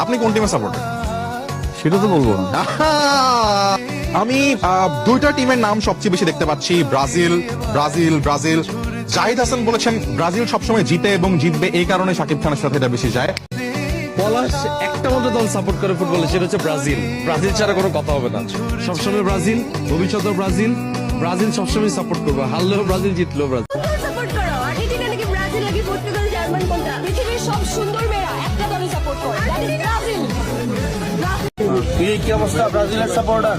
আপনি কোন টিমে সাপোর্ট? সেটা তো বলবো না। আমি দুইটা টিমের নাম সবচেয়ে বেশি দেখতে পাচ্ছি, Brazil Brazil Brazil. Zahid Hasan বলেছেন ব্রাজিল সবসময় জিতে এবং জিতবে, এই কারণে শাকিব খানের সাথে এটা বেশি যায়। পলাশ একটা মাত্র দল সাপোর্ট করে ফুটবলে, সেটা হচ্ছে ব্রাজিল। ব্রাজিল ছাড়া কোনো কথা হবে না। সবসময় ব্রাজিল, ভবিষ্যতেও ব্রাজিল। ব্রাজিল সবসময় সাপোর্ট করবো, হারলেও ব্রাজিল, জিতলেও ব্রাজিল। সাপোর্ট করো, আর্জেন্টিনা নাকি ব্রাজিল নাকি পর্তুগাল জার্মান কোনটা? পৃথিবীর সব সুন্দর মেয়েরা একটা দলে সাপোর্ট করে, that is ব্রাজিল। কি অবস্থা? ব্রাজিলের সাপোর্টার,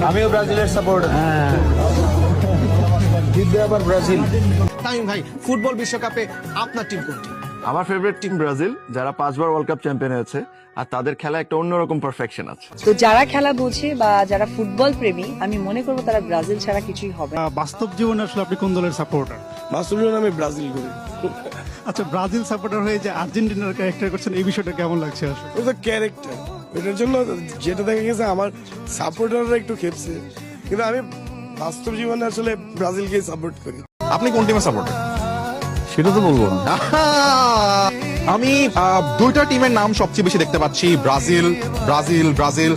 আমিও ব্রাজিলের সাপোর্টার। জিতবে আবার ব্রাজিল। তামিম ভাই, ফুটবল বিশ্বকাপে আপনার টিম কোনটি? আমার ফেভারিট টিম ব্রাজিল, যারা 5 বার ওয়ার্ল্ড কাপ চ্যাম্পিয়ন হয়েছে, আর তাদের খেলা একটা অন্যরকম পারফেকশন আছে। তো যারা খেলা বোঝে বা যারা ফুটবল প্রেমী, আমি মনে করবো তারা ব্রাজিল ছাড়া কিছুই হবে না। বাস্তব জীবনে আসলে আপনি কোন দলের সাপোর্টার? মাসুলুন, আমি ব্রাজিল করি। আচ্ছা, ব্রাজিল সাপোর্টার হয়ে যে আর্জেন্টিনার ক্যারেক্টার করছেন, এই বিষয়টা কেমন লাগছে আসলে? ও তো ক্যারেক্টার, এটার জন্য যেটা দেখা গেছে আমার সাপোর্টাররা একটু খেপছে, কিন্তু আমি বাস্তব জীবনে আসলে ব্রাজিলকে সাপোর্ট করি। আপনি কোন টিমে সাপোর্ট? সেটা তো বলবো না। আমি দুইটা টিমের নাম সবচেয়ে বেশি দেখতে পাচ্ছি, Brazil Brazil Brazil.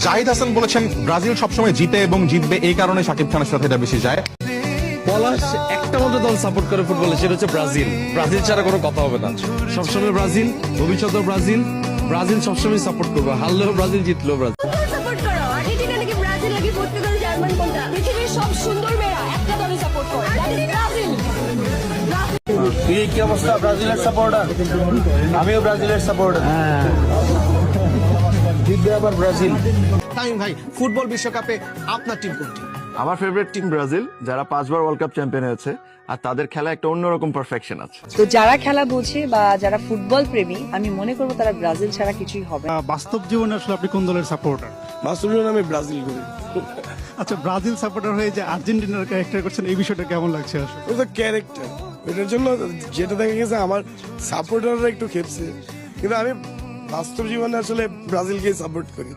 Zahid Hasan বলেছেন ব্রাজিল সবসময় জিতে এবং জিতবে, এই কারণে শাকিব খানের সাথে এটা বেশি যায়। পলাশ একটা মাত্র দল সাপোর্ট করে ফুটবলে, সেটা হচ্ছে ব্রাজিল। ব্রাজিল ছাড়া কোনো কথা হবে না। সবসময় ব্রাজিল, ভবিষ্যতেও ব্রাজিল। ব্রাজিল সবসময় সাপোর্ট করবো, হারলেও ব্রাজিল, জিতলেও ব্রাজিল। সাপোর্ট করো, আর্জেন্টিনা নাকি ব্রাজিল নাকি পর্তুগাল জার্মান কোনটা? পৃথিবীর সব সুন্দর মেয়েরা একটা দলে সাপোর্ট করে, that is ব্রাজিল। কি অবস্থা? ব্রাজিলের সাপোর্টার, আমিও ব্রাজিলের সাপোর্টার। জিতবে আবার ব্রাজিল। তামিম ভাই, ফুটবল বিশ্বকাপে আপনার টিম কোনটি? আমার ফেভারিট টিম ব্রাজিল, যারা 5 বার ওয়ার্ল্ড কাপ চ্যাম্পিয়ন হয়েছে, আর তাদের খেলা একটা অন্যরকম পারফেকশন আছে। তো যারা খেলা বোঝে বা যারা ফুটবল প্রেমী, আমি মনে করবো তারা ব্রাজিল ছাড়া কিছুই হবে না। বাস্তব জীবনে আসলে আপনি কোন দলের সাপোর্টার? মাসুলুন, আমি ব্রাজিল করি। আচ্ছা, ব্রাজিল সাপোর্টার হয়ে যে আর্জেন্টিনার ক্যারেক্টার করছেন, এই বিষয়টা কেমন লাগছে আসলে? ও তো ক্যারেক্টার, এটার জন্য যেটা দেখা গেছে আমার সাপোর্টাররা একটু খেপছে, কিন্তু আমি বাস্তব জীবনে আসলে ব্রাজিলকে সাপোর্ট করি।